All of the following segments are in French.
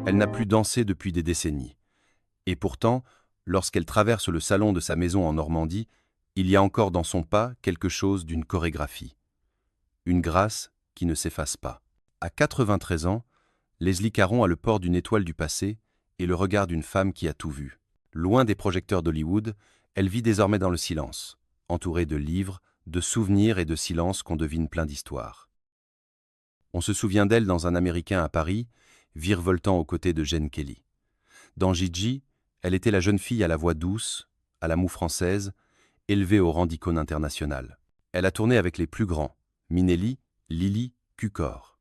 Elle n'a plus dansé depuis des décennies. Et pourtant, lorsqu'elle traverse le salon de sa maison en Normandie, il y a encore dans son pas quelque chose d'une chorégraphie. Une grâce qui ne s'efface pas. À 93 ans, Leslie Caron a le port d'une étoile du passé et le regard d'une femme qui a tout vu. Loin des projecteurs d'Hollywood, elle vit désormais dans le silence, entourée de livres, de souvenirs et de silences qu'on devine plein d'histoires. On se souvient d'elle dans Un Américain à Paris, virevoltant aux côtés de Gene Kelly. Dans Gigi, elle était la jeune fille à la voix douce, à la moue française, élevée au rang d'icône internationale. Elle a tourné avec les plus grands, Minelli, Lily, Cukor.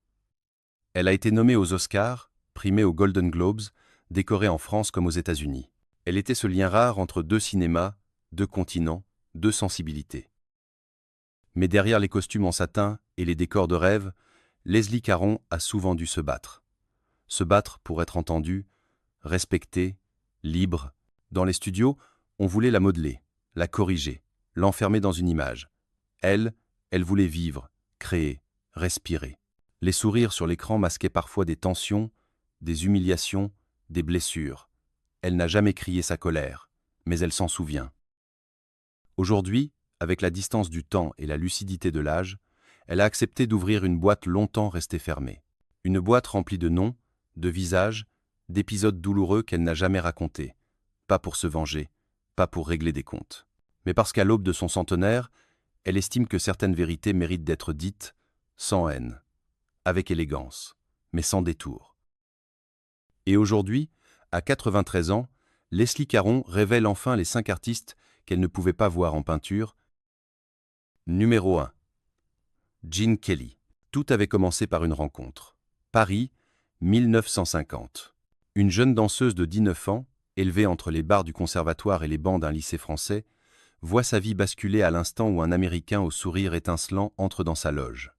Elle a été nommée aux Oscars, primée aux Golden Globes, décorée en France comme aux États-Unis. Elle était ce lien rare entre deux cinémas, deux continents, deux sensibilités. Mais derrière les costumes en satin et les décors de rêve, Leslie Caron a souvent dû se battre. Se battre pour être entendue, respectée, libre. Dans les studios, on voulait la modeler, la corriger, l'enfermer dans une image. Elle voulait vivre, créer, respirer. Les sourires sur l'écran masquaient parfois des tensions, des humiliations, des blessures. Elle n'a jamais crié sa colère, mais elle s'en souvient. Aujourd'hui, avec la distance du temps et la lucidité de l'âge, elle a accepté d'ouvrir une boîte longtemps restée fermée. Une boîte remplie de noms, de visages, d'épisodes douloureux qu'elle n'a jamais racontés. Pas pour se venger, pas pour régler des comptes. Mais parce qu'à l'aube de son centenaire, elle estime que certaines vérités méritent d'être dites sans haine, avec élégance, mais sans détour. Et aujourd'hui, à 93 ans, Leslie Caron révèle enfin les 5 artistes qu'elle ne pouvait pas voir en peinture. Numéro 1. Gene Kelly. Tout avait commencé par une rencontre. Paris, 1950. Une jeune danseuse de 19 ans, élevée entre les barres du conservatoire et les bancs d'un lycée français, voit sa vie basculer à l'instant où un Américain au sourire étincelant entre dans sa loge.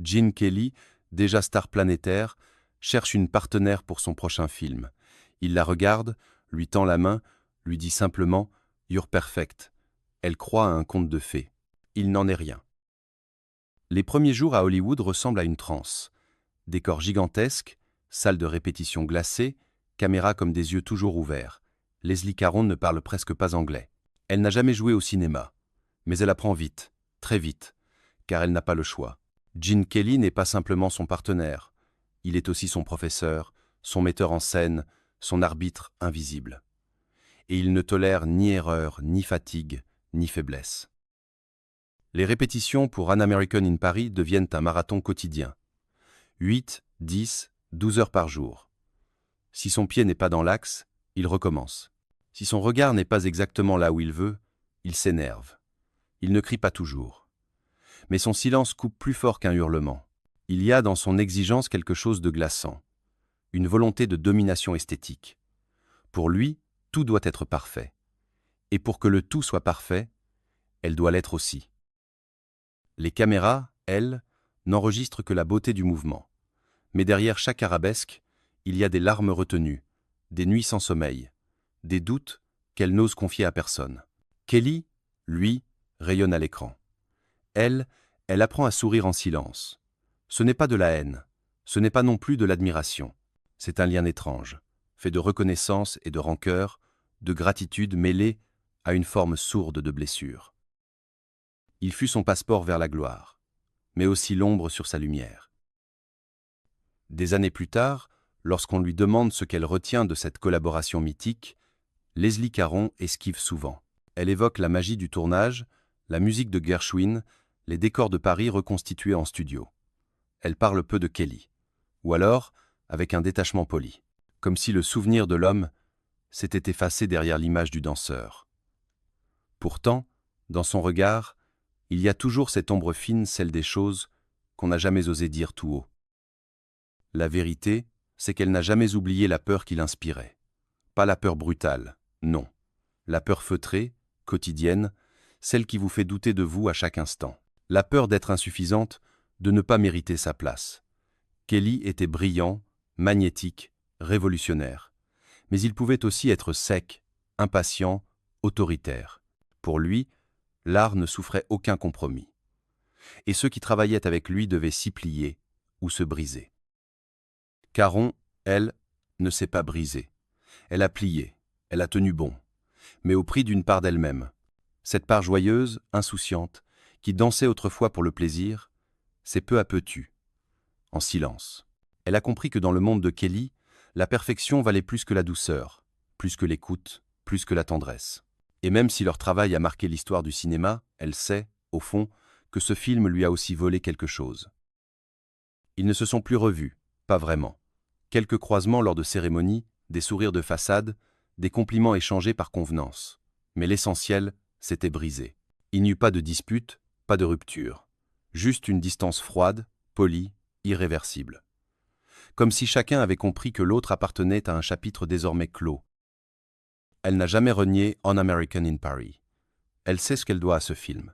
Gene Kelly, déjà star planétaire, cherche une partenaire pour son prochain film. Il la regarde, lui tend la main, lui dit simplement « You're perfect ». Elle croit à un conte de fées. Il n'en est rien. Les premiers jours à Hollywood ressemblent à une transe. Décor gigantesque, salle de répétition glacée, caméra comme des yeux toujours ouverts. Leslie Caron ne parle presque pas anglais. Elle n'a jamais joué au cinéma, mais elle apprend vite, très vite, car elle n'a pas le choix. Gene Kelly n'est pas simplement son partenaire, il est aussi son professeur, son metteur en scène, son arbitre invisible. Et il ne tolère ni erreur, ni fatigue, ni faiblesse. Les répétitions pour An American in Paris deviennent un marathon quotidien. 8, 10, 12 heures par jour. Si son pied n'est pas dans l'axe, il recommence. Si son regard n'est pas exactement là où il veut, il s'énerve. Il ne crie pas toujours. Mais son silence coupe plus fort qu'un hurlement. Il y a dans son exigence quelque chose de glaçant, une volonté de domination esthétique. Pour lui, tout doit être parfait. Et pour que le tout soit parfait, elle doit l'être aussi. Les caméras, elles, n'enregistrent que la beauté du mouvement. Mais derrière chaque arabesque, il y a des larmes retenues, des nuits sans sommeil, des doutes qu'elle n'ose confier à personne. Kelly, lui, rayonne à l'écran. Elle apprend à sourire en silence. Ce n'est pas de la haine, ce n'est pas non plus de l'admiration. C'est un lien étrange, fait de reconnaissance et de rancœur, de gratitude mêlée à une forme sourde de blessure. Il fut son passeport vers la gloire, mais aussi l'ombre sur sa lumière. Des années plus tard, lorsqu'on lui demande ce qu'elle retient de cette collaboration mythique, Leslie Caron esquive souvent. Elle évoque la magie du tournage, la musique de Gershwin, les décors de Paris reconstitués en studio. Elle parle peu de Kelly, ou alors avec un détachement poli, comme si le souvenir de l'homme s'était effacé derrière l'image du danseur. Pourtant, dans son regard, il y a toujours cette ombre fine, celle des choses qu'on n'a jamais osé dire tout haut. La vérité, c'est qu'elle n'a jamais oublié la peur qui l'inspirait. Pas la peur brutale, non. La peur feutrée, quotidienne, celle qui vous fait douter de vous à chaque instant. La peur d'être insuffisante, de ne pas mériter sa place. Kelly était brillant, magnétique, révolutionnaire. Mais il pouvait aussi être sec, impatient, autoritaire. Pour lui, l'art ne souffrait aucun compromis. Et ceux qui travaillaient avec lui devaient s'y plier ou se briser. Caron, elle, ne s'est pas brisée. Elle a plié, elle a tenu bon, mais au prix d'une part d'elle-même. Cette part joyeuse, insouciante, qui dansait autrefois pour le plaisir, s'est peu à peu tue, en silence. Elle a compris que dans le monde de Kelly, la perfection valait plus que la douceur, plus que l'écoute, plus que la tendresse. Et même si leur travail a marqué l'histoire du cinéma, elle sait, au fond, que ce film lui a aussi volé quelque chose. Ils ne se sont plus revus, pas vraiment. Quelques croisements lors de cérémonies, des sourires de façade, des compliments échangés par convenance. Mais l'essentiel s'était brisé. Il n'y eut pas de dispute, pas de rupture. Juste une distance froide, polie, irréversible. Comme si chacun avait compris que l'autre appartenait à un chapitre désormais clos. Elle n'a jamais renié On American in Paris. Elle sait ce qu'elle doit à ce film.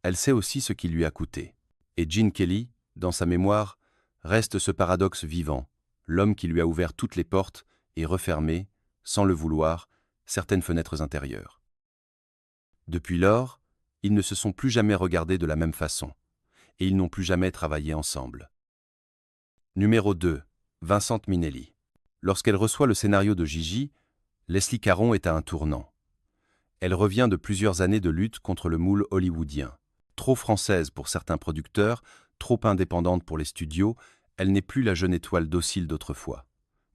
Elle sait aussi ce qu'il lui a coûté. Et Gene Kelly, dans sa mémoire, reste ce paradoxe vivant, l'homme qui lui a ouvert toutes les portes et refermé, sans le vouloir, certaines fenêtres intérieures. Depuis lors, ils ne se sont plus jamais regardés de la même façon, et ils n'ont plus jamais travaillé ensemble. Numéro 2. Vincente Minnelli. Lorsqu'elle reçoit le scénario de Gigi, Leslie Caron est à un tournant. Elle revient de plusieurs années de lutte contre le moule hollywoodien. Trop française pour certains producteurs, trop indépendante pour les studios, elle n'est plus la jeune étoile docile d'autrefois.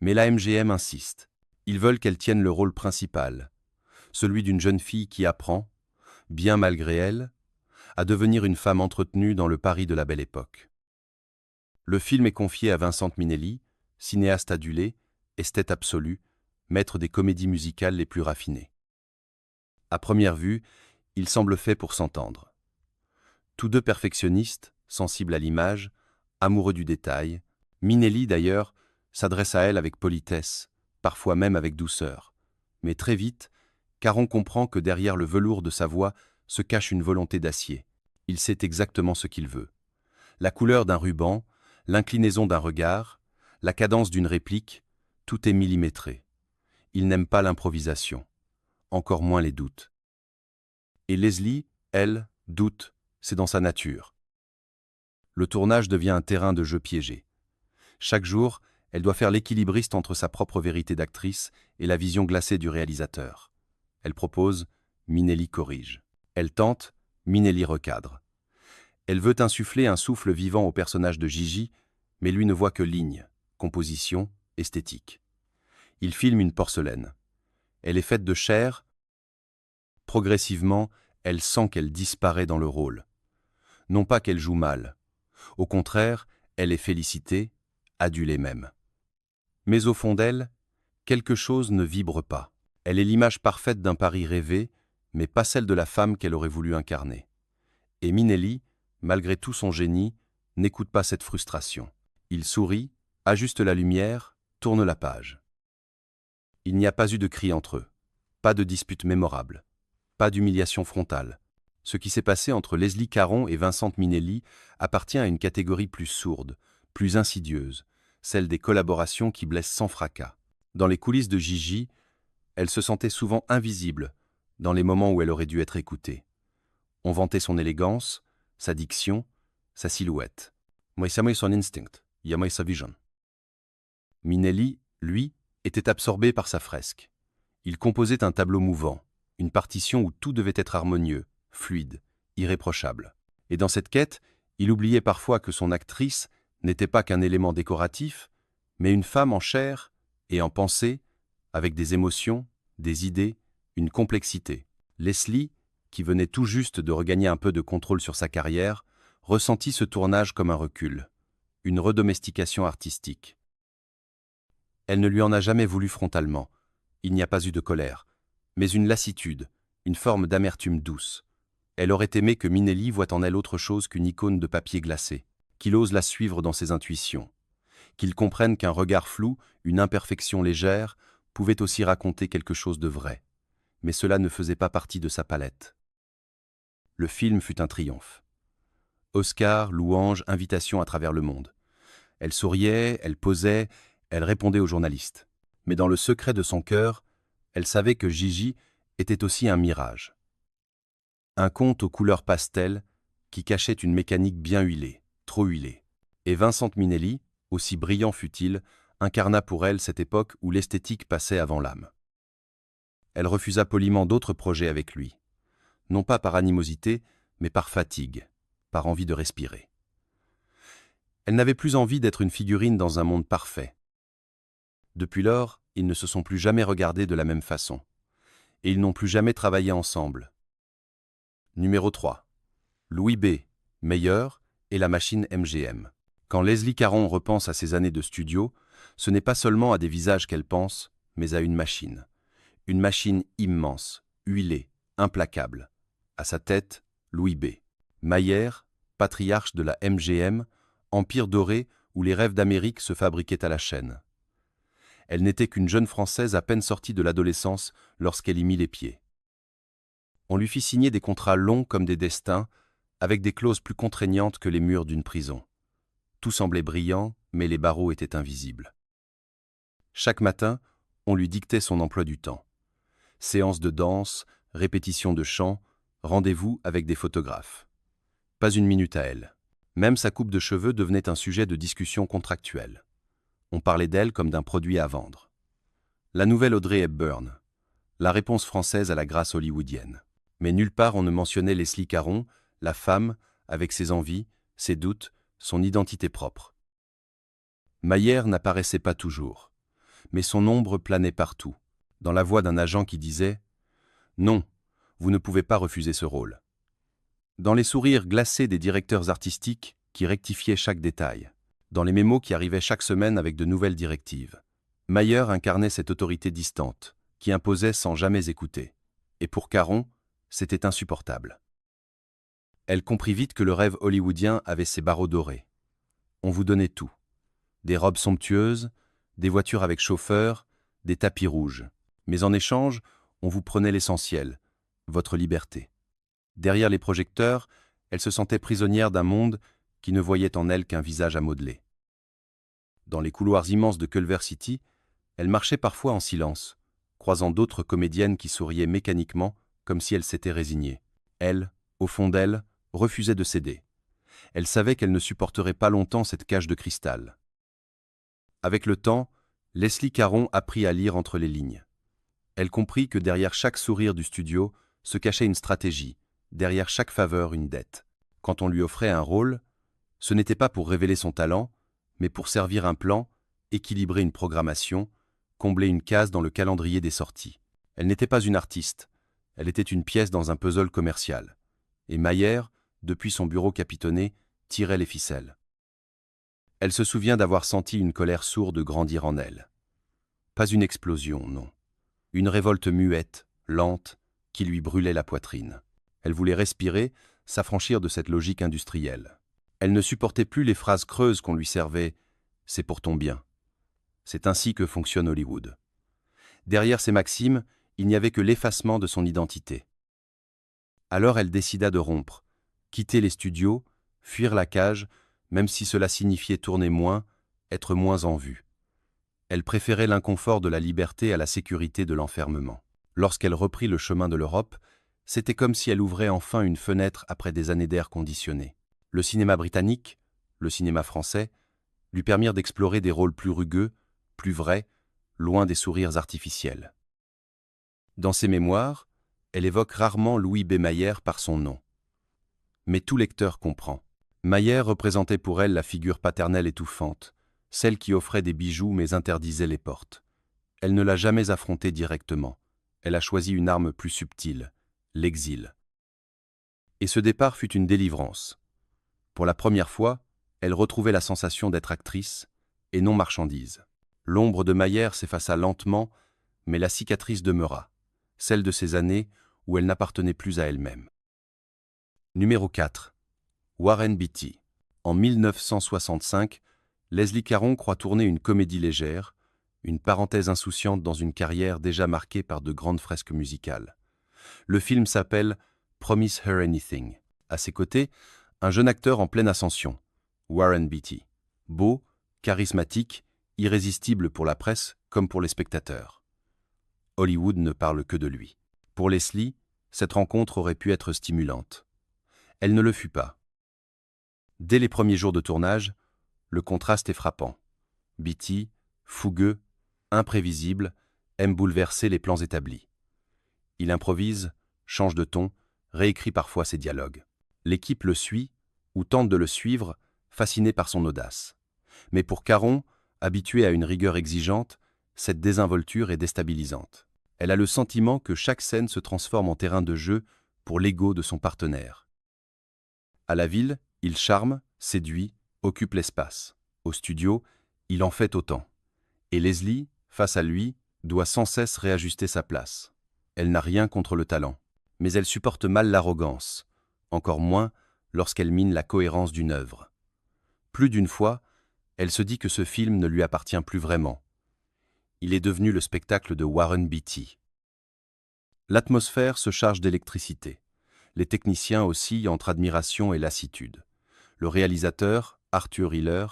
Mais la MGM insiste. Ils veulent qu'elle tienne le rôle principal, celui d'une jeune fille qui apprend, bien malgré elle, à devenir une femme entretenue dans le Paris de la Belle Époque. Le film est confié à Vincente Minnelli, cinéaste adulé, esthète absolue, maître des comédies musicales les plus raffinées. À première vue, il semble fait pour s'entendre. Tous deux perfectionnistes, sensibles à l'image, amoureux du détail, Minnelli d'ailleurs s'adresse à elle avec politesse, parfois même avec douceur. Mais très vite, Caron comprend que derrière le velours de sa voix se cache une volonté d'acier. Il sait exactement ce qu'il veut. La couleur d'un ruban, l'inclinaison d'un regard, la cadence d'une réplique, tout est millimétré. Il n'aime pas l'improvisation, encore moins les doutes. Et Leslie, elle, doute, c'est dans sa nature. Le tournage devient un terrain de jeu piégé. Chaque jour, elle doit faire l'équilibriste entre sa propre vérité d'actrice et la vision glacée du réalisateur. Elle propose, Minnelli corrige. Elle tente, Minnelli recadre. Elle veut insuffler un souffle vivant au personnage de Gigi, mais lui ne voit que lignes, composition, esthétique. Il filme une porcelaine. Elle est faite de chair. Progressivement, elle sent qu'elle disparaît dans le rôle. Non pas qu'elle joue mal. Au contraire, elle est félicitée, adulée même. Mais au fond d'elle, quelque chose ne vibre pas. Elle est l'image parfaite d'un Paris rêvé, mais pas celle de la femme qu'elle aurait voulu incarner. Et Minnelli, malgré tout son génie, n'écoute pas cette frustration. Il sourit, ajuste la lumière, tourne la page. Il n'y a pas eu de cri entre eux, pas de dispute mémorable, pas d'humiliation frontale. Ce qui s'est passé entre Leslie Caron et Vincente Minnelli appartient à une catégorie plus sourde, plus insidieuse, celle des collaborations qui blessent sans fracas. Dans les coulisses de Gigi, elle se sentait souvent invisible dans les moments où elle aurait dû être écoutée. On vantait son élégance, sa diction, sa silhouette. Moi, ça son instinct, moi sa vision. Minnelli, lui, était absorbé par sa fresque. Il composait un tableau mouvant, une partition où tout devait être harmonieux, fluide, irréprochable. Et dans cette quête, il oubliait parfois que son actrice n'était pas qu'un élément décoratif, mais une femme en chair et en pensée, avec des émotions, des idées, une complexité. Leslie, qui venait tout juste de regagner un peu de contrôle sur sa carrière, ressentit ce tournage comme un recul, une redomestication artistique. Elle ne lui en a jamais voulu frontalement. Il n'y a pas eu de colère, mais une lassitude, une forme d'amertume douce. Elle aurait aimé que Minnelli voie en elle autre chose qu'une icône de papier glacé, qu'il ose la suivre dans ses intuitions, qu'il comprenne qu'un regard flou, une imperfection légère, pouvait aussi raconter quelque chose de vrai. Mais cela ne faisait pas partie de sa palette. Le film fut un triomphe. Oscar, louanges, invitations à travers le monde. Elle souriait, elle posait, elle répondait aux journalistes. Mais dans le secret de son cœur, elle savait que Gigi était aussi un mirage. Un conte aux couleurs pastel qui cachait une mécanique bien huilée, trop huilée. Et Vincente Minnelli, aussi brillant fut-il, incarna pour elle cette époque où l'esthétique passait avant l'âme. Elle refusa poliment d'autres projets avec lui, non pas par animosité, mais par fatigue, par envie de respirer. Elle n'avait plus envie d'être une figurine dans un monde parfait. Depuis lors, ils ne se sont plus jamais regardés de la même façon, et ils n'ont plus jamais travaillé ensemble. Numéro 3. Louis B. Mayer et la machine MGM. Quand Leslie Caron repense à ses années de studio, ce n'est pas seulement à des visages qu'elle pense, mais à une machine. Une machine immense, huilée, implacable. À sa tête, Louis B. Mayer, patriarche de la MGM, empire doré où les rêves d'Amérique se fabriquaient à la chaîne. Elle n'était qu'une jeune Française à peine sortie de l'adolescence lorsqu'elle y mit les pieds. On lui fit signer des contrats longs comme des destins, avec des clauses plus contraignantes que les murs d'une prison. Tout semblait brillant, mais les barreaux étaient invisibles. Chaque matin, on lui dictait son emploi du temps. Séances de danse, répétitions de chant, rendez-vous avec des photographes. Pas une minute à elle. Même sa coupe de cheveux devenait un sujet de discussion contractuelle. On parlait d'elle comme d'un produit à vendre. La nouvelle Audrey Hepburn, la réponse française à la grâce hollywoodienne. Mais nulle part on ne mentionnait Leslie Caron, la femme, avec ses envies, ses doutes, son identité propre. Mayer n'apparaissait pas toujours, mais son ombre planait partout, dans la voix d'un agent qui disait « Non, vous ne pouvez pas refuser ce rôle ». Dans les sourires glacés des directeurs artistiques qui rectifiaient chaque détail, dans les mémos qui arrivaient chaque semaine avec de nouvelles directives. Mayer incarnait cette autorité distante, qui imposait sans jamais écouter. Et pour Caron, c'était insupportable. Elle comprit vite que le rêve hollywoodien avait ses barreaux dorés. On vous donnait tout. Des robes somptueuses, des voitures avec chauffeur, des tapis rouges. Mais en échange, on vous prenait l'essentiel, votre liberté. Derrière les projecteurs, elle se sentait prisonnière d'un monde qui ne voyait en elle qu'un visage à modeler. Dans les couloirs immenses de Culver City, elle marchait parfois en silence, croisant d'autres comédiennes qui souriaient mécaniquement comme si elle s'était résignée. Elle, au fond d'elle, refusait de céder. Elle savait qu'elle ne supporterait pas longtemps cette cage de cristal. Avec le temps, Leslie Caron apprit à lire entre les lignes. Elle comprit que derrière chaque sourire du studio se cachait une stratégie, derrière chaque faveur une dette. Quand on lui offrait un rôle, ce n'était pas pour révéler son talent, mais pour servir un plan, équilibrer une programmation, combler une case dans le calendrier des sorties. Elle n'était pas une artiste, elle était une pièce dans un puzzle commercial. Et Mayer, depuis son bureau capitonné, tirait les ficelles. Elle se souvient d'avoir senti une colère sourde grandir en elle. Pas une explosion, non. Une révolte muette, lente, qui lui brûlait la poitrine. Elle voulait respirer, s'affranchir de cette logique industrielle. Elle ne supportait plus les phrases creuses qu'on lui servait « c'est pour ton bien ». C'est ainsi que fonctionne Hollywood. Derrière ces maximes, il n'y avait que l'effacement de son identité. Alors elle décida de rompre, quitter les studios, fuir la cage, même si cela signifiait tourner moins, être moins en vue. Elle préférait l'inconfort de la liberté à la sécurité de l'enfermement. Lorsqu'elle reprit le chemin de l'Europe, c'était comme si elle ouvrait enfin une fenêtre après des années d'air conditionné. Le cinéma britannique, le cinéma français, lui permirent d'explorer des rôles plus rugueux, plus vrais, loin des sourires artificiels. Dans ses mémoires, elle évoque rarement Louis B. Mayer par son nom. Mais tout lecteur comprend. Mayer représentait pour elle la figure paternelle étouffante, celle qui offrait des bijoux mais interdisait les portes. Elle ne l'a jamais affronté directement. Elle a choisi une arme plus subtile, l'exil. Et ce départ fut une délivrance. Pour la première fois, elle retrouvait la sensation d'être actrice et non marchandise. L'ombre de Mayer s'effaça lentement, mais la cicatrice demeura, celle de ces années où elle n'appartenait plus à elle-même. Numéro 4. Warren Beatty. En 1965, Leslie Caron croit tourner une comédie légère, une parenthèse insouciante dans une carrière déjà marquée par de grandes fresques musicales. Le film s'appelle « Promise Her Anything ». À ses côtés, un jeune acteur en pleine ascension, Warren Beatty. Beau, charismatique, irrésistible pour la presse comme pour les spectateurs. Hollywood ne parle que de lui. Pour Leslie, cette rencontre aurait pu être stimulante. Elle ne le fut pas. Dès les premiers jours de tournage, le contraste est frappant. Beatty, Fougueux, imprévisible, aime bouleverser les plans établis. Il improvise, change de ton, réécrit parfois ses dialogues. L'équipe le suit, ou tente de le suivre, fascinée par son audace. Mais pour Caron, habitué à une rigueur exigeante, cette désinvolture est déstabilisante. Elle a le sentiment que chaque scène se transforme en terrain de jeu pour l'ego de son partenaire. À la ville, il charme, séduit, occupe l'espace. Au studio, il en fait autant. Et Leslie, face à lui, doit sans cesse réajuster sa place. Elle n'a rien contre le talent, mais elle supporte mal l'arrogance, encore moins lorsqu'elle mine la cohérence d'une œuvre. Plus d'une fois, elle se dit que ce film ne lui appartient plus vraiment. Il est devenu le spectacle de Warren Beatty. L'atmosphère se charge d'électricité. Les techniciens oscillent entre admiration et lassitude. Le réalisateur, Arthur Hiller,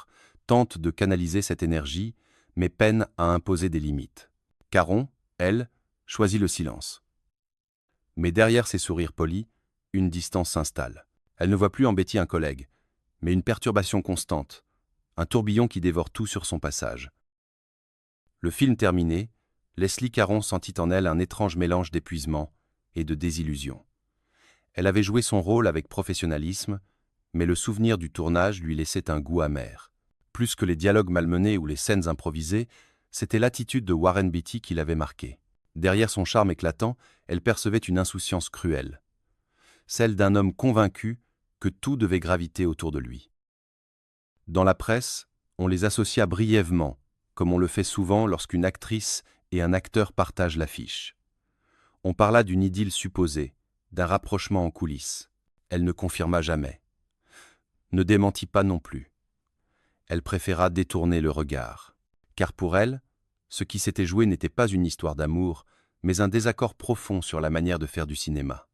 tente de canaliser cette énergie, mais peine à imposer des limites. Caron, elle, choisit le silence. Mais derrière ses sourires polis, une distance s'installe. Elle ne voit plus en Betty un collègue, mais une perturbation constante, un tourbillon qui dévore tout sur son passage. Le film terminé, Leslie Caron sentit en elle un étrange mélange d'épuisement et de désillusion. Elle avait joué son rôle avec professionnalisme, mais le souvenir du tournage lui laissait un goût amer. Plus que les dialogues malmenés ou les scènes improvisées, c'était l'attitude de Warren Beatty qui l'avait marquée. Derrière son charme éclatant, elle percevait une insouciance cruelle. Celle d'un homme convaincu que tout devait graviter autour de lui. Dans la presse, on les associa brièvement, comme on le fait souvent lorsqu'une actrice et un acteur partagent l'affiche. On parla d'une idylle supposée, d'un rapprochement en coulisses. Elle ne confirma jamais. Ne démentit pas non plus. Elle préféra détourner le regard. Car pour elle, ce qui s'était joué n'était pas une histoire d'amour, mais un désaccord profond sur la manière de faire du cinéma.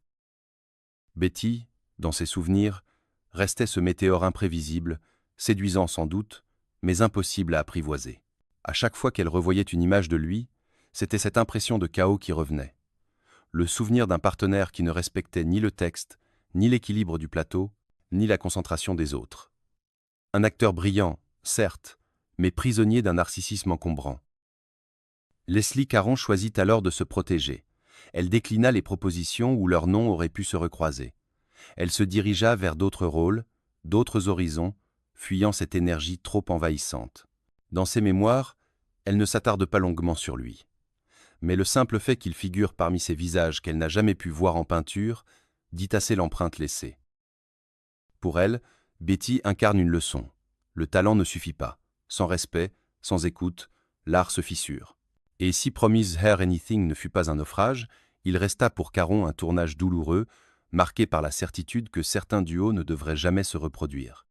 Betty, dans ses souvenirs, restait ce météore imprévisible, séduisant sans doute, mais impossible à apprivoiser. À chaque fois qu'elle revoyait une image de lui, c'était cette impression de chaos qui revenait. Le souvenir d'un partenaire qui ne respectait ni le texte, ni l'équilibre du plateau, ni la concentration des autres. Un acteur brillant, certes, mais prisonnier d'un narcissisme encombrant. Leslie Caron choisit alors de se protéger. Elle déclina les propositions où leurs noms auraient pu se recroiser. Elle se dirigea vers d'autres rôles, d'autres horizons, fuyant cette énergie trop envahissante. Dans ses mémoires, elle ne s'attarde pas longuement sur lui. Mais le simple fait qu'il figure parmi ces visages qu'elle n'a jamais pu voir en peinture dit assez l'empreinte laissée. Pour elle, Betty incarne une leçon. Le talent ne suffit pas. Sans respect, sans écoute, l'art se fissure. Et si Promise Her Anything ne fut pas un naufrage, il resta pour Caron un tournage douloureux, marqué par la certitude que certains duos ne devraient jamais se reproduire.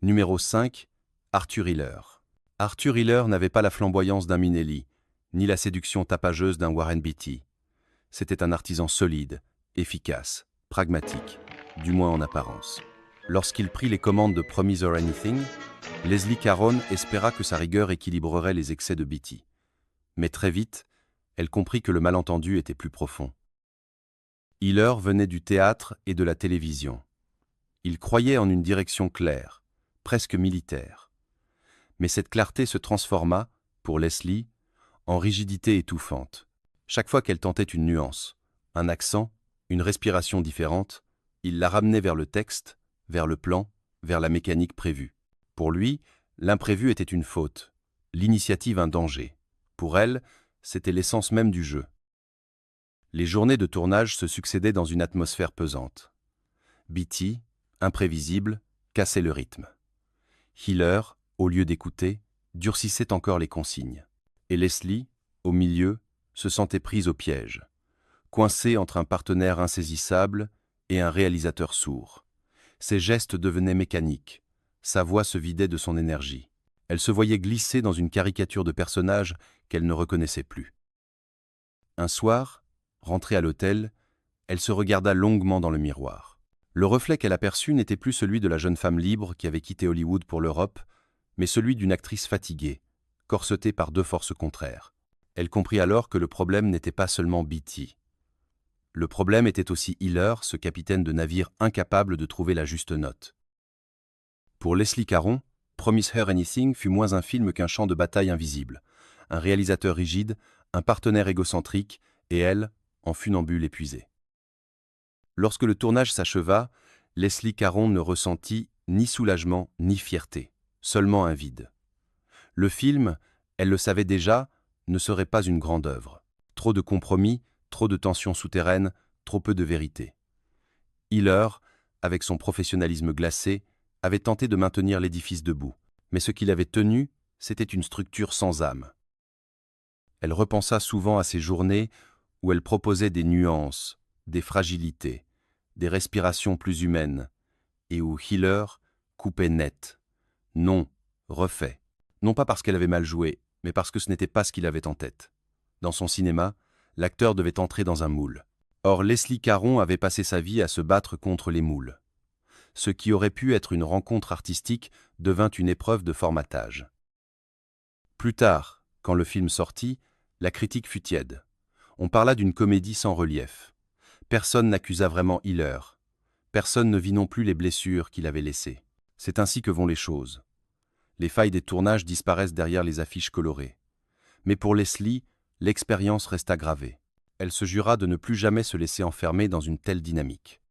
Numéro 5. Arthur Hiller. Arthur Hiller n'avait pas la flamboyance d'un Minnelli, ni la séduction tapageuse d'un Warren Beatty. C'était un artisan solide, efficace, pragmatique, du moins en apparence. Lorsqu'il prit les commandes de Promise or Anything, Leslie Caron espéra que sa rigueur équilibrerait les excès de Beatty. Mais très vite, elle comprit que le malentendu était plus profond. Hiller venait du théâtre et de la télévision. Il croyait en une direction claire, presque militaire. Mais cette clarté se transforma, pour Leslie, en rigidité étouffante. Chaque fois qu'elle tentait une nuance, un accent, une respiration différente, il la ramenait vers le texte, vers le plan, vers la mécanique prévue. Pour lui, l'imprévu était une faute, l'initiative un danger. Pour elle, c'était l'essence même du jeu. Les journées de tournage se succédaient dans une atmosphère pesante. Beatty, imprévisible, cassait le rythme. Hiller, au lieu d'écouter, durcissait encore les consignes. Et Leslie, au milieu, se sentait prise au piège, coincée entre un partenaire insaisissable et un réalisateur sourd. Ses gestes devenaient mécaniques, sa voix se vidait de son énergie. Elle se voyait glisser dans une caricature de personnage qu'elle ne reconnaissait plus. Un soir, rentrée à l'hôtel, elle se regarda longuement dans le miroir. Le reflet qu'elle aperçut n'était plus celui de la jeune femme libre qui avait quitté Hollywood pour l'Europe, mais celui d'une actrice fatiguée, corsetée par deux forces contraires. Elle comprit alors que le problème n'était pas seulement Beatty. Le problème était aussi Hiller, ce capitaine de navire incapable de trouver la juste note. Pour Leslie Caron, Promise Her Anything fut moins un film qu'un champ de bataille invisible. Un réalisateur rigide, un partenaire égocentrique, et elle, en funambule épuisée. Lorsque le tournage s'acheva, Leslie Caron ne ressentit ni soulagement ni fierté, seulement un vide. Le film, elle le savait déjà, ne serait pas une grande œuvre. Trop de compromis, trop de tensions souterraines, trop peu de vérité. Hiller, avec son professionnalisme glacé, avait tenté de maintenir l'édifice debout, mais ce qu'il avait tenu, c'était une structure sans âme. Elle repensa souvent à ces journées où elle proposait des nuances, des fragilités, des respirations plus humaines, et où Hiller coupait net. Non, refait. Non pas parce qu'elle avait mal joué, mais parce que ce n'était pas ce qu'il avait en tête. Dans son cinéma, l'acteur devait entrer dans un moule. Or, Leslie Caron avait passé sa vie à se battre contre les moules. Ce qui aurait pu être une rencontre artistique devint une épreuve de formatage. Plus tard, quand le film sortit, la critique fut tiède. On parla d'une comédie sans relief. Personne n'accusa vraiment Hiller. Personne ne vit non plus les blessures qu'il avait laissées. C'est ainsi que vont les choses. Les failles des tournages disparaissent derrière les affiches colorées. Mais pour Leslie, l'expérience resta gravée. Elle se jura de ne plus jamais se laisser enfermer dans une telle dynamique.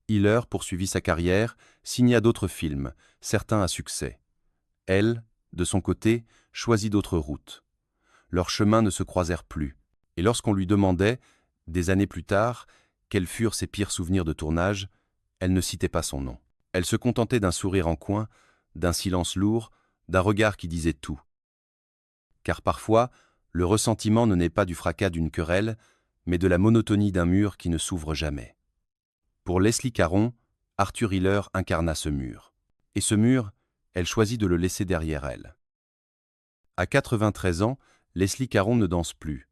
Hiller poursuivit sa carrière, signa d'autres films, certains à succès. Elle, de son côté, choisit d'autres routes. Leurs chemins ne se croisèrent plus, et lorsqu'on lui demandait, des années plus tard, quels furent ses pires souvenirs de tournage, elle ne citait pas son nom. Elle se contentait d'un sourire en coin, d'un silence lourd, d'un regard qui disait tout. Car parfois, le ressentiment ne naît pas du fracas d'une querelle, mais de la monotonie d'un mur qui ne s'ouvre jamais. Pour Leslie Caron, Arthur Hiller incarna ce mur. Et ce mur, elle choisit de le laisser derrière elle. À 93 ans, Leslie Caron ne danse plus,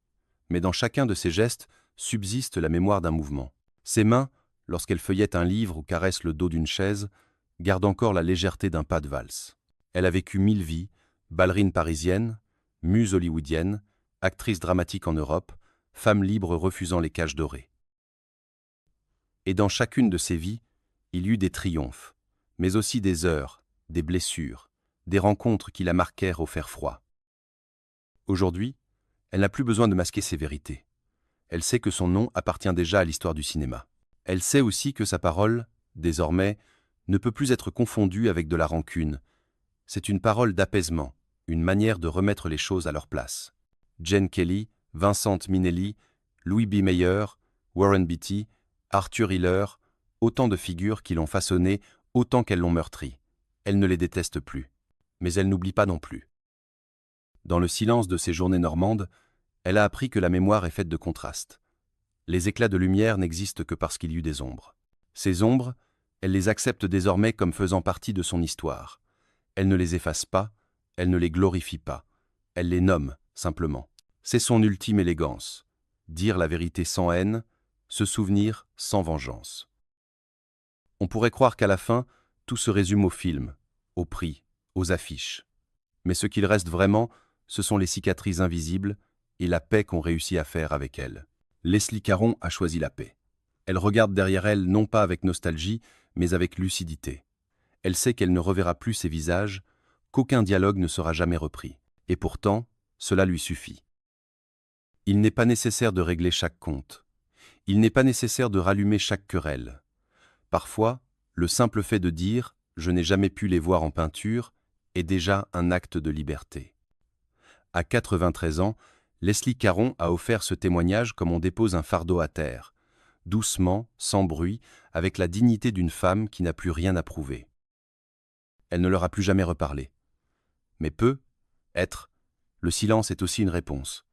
mais dans chacun de ses gestes subsiste la mémoire d'un mouvement. Ses mains, lorsqu'elle feuillette un livre ou caresse le dos d'une chaise, gardent encore la légèreté d'un pas de valse. Elle a vécu 1000 vies, ballerine parisienne, muse hollywoodienne, actrice dramatique en Europe, femme libre refusant les cages dorées. Et dans chacune de ces vies, il y eut des triomphes, mais aussi des heures, des blessures, des rencontres qui la marquèrent au fer froid. Aujourd'hui, elle n'a plus besoin de masquer ses vérités. Elle sait que son nom appartient déjà à l'histoire du cinéma. Elle sait aussi que sa parole, désormais, ne peut plus être confondue avec de la rancune. C'est une parole d'apaisement, une manière de remettre les choses à leur place. Jane Kelly, Vincent Minnelli, Louis B. Mayer, Warren Beatty, Arthur Hiller, autant de figures qui l'ont façonnée autant qu'elles l'ont meurtrie. Elle ne les déteste plus, mais elle n'oublie pas non plus. Dans le silence de ces journées normandes, elle a appris que la mémoire est faite de contrastes. Les éclats de lumière n'existent que parce qu'il y eut des ombres. Ces ombres, elle les accepte désormais comme faisant partie de son histoire. Elle ne les efface pas, elle ne les glorifie pas. Elle les nomme, simplement. C'est son ultime élégance. Dire la vérité sans haine, se souvenir sans vengeance. On pourrait croire qu'à la fin, tout se résume au film, au prix, aux affiches. Mais ce qu'il reste vraiment, ce sont les cicatrices invisibles et la paix qu'on réussit à faire avec elle. Leslie Caron a choisi la paix. Elle regarde derrière elle non pas avec nostalgie, mais avec lucidité. Elle sait qu'elle ne reverra plus ses visages, qu'aucun dialogue ne sera jamais repris. Et pourtant, cela lui suffit. Il n'est pas nécessaire de régler chaque compte. Il n'est pas nécessaire de rallumer chaque querelle. Parfois, le simple fait de dire « je n'ai jamais pu les voir en peinture » est déjà un acte de liberté. À 93 ans, Leslie Caron a offert ce témoignage comme on dépose un fardeau à terre, doucement, sans bruit, avec la dignité d'une femme qui n'a plus rien à prouver. Elle ne leur a plus jamais reparlé. Mais être, le silence est aussi une réponse.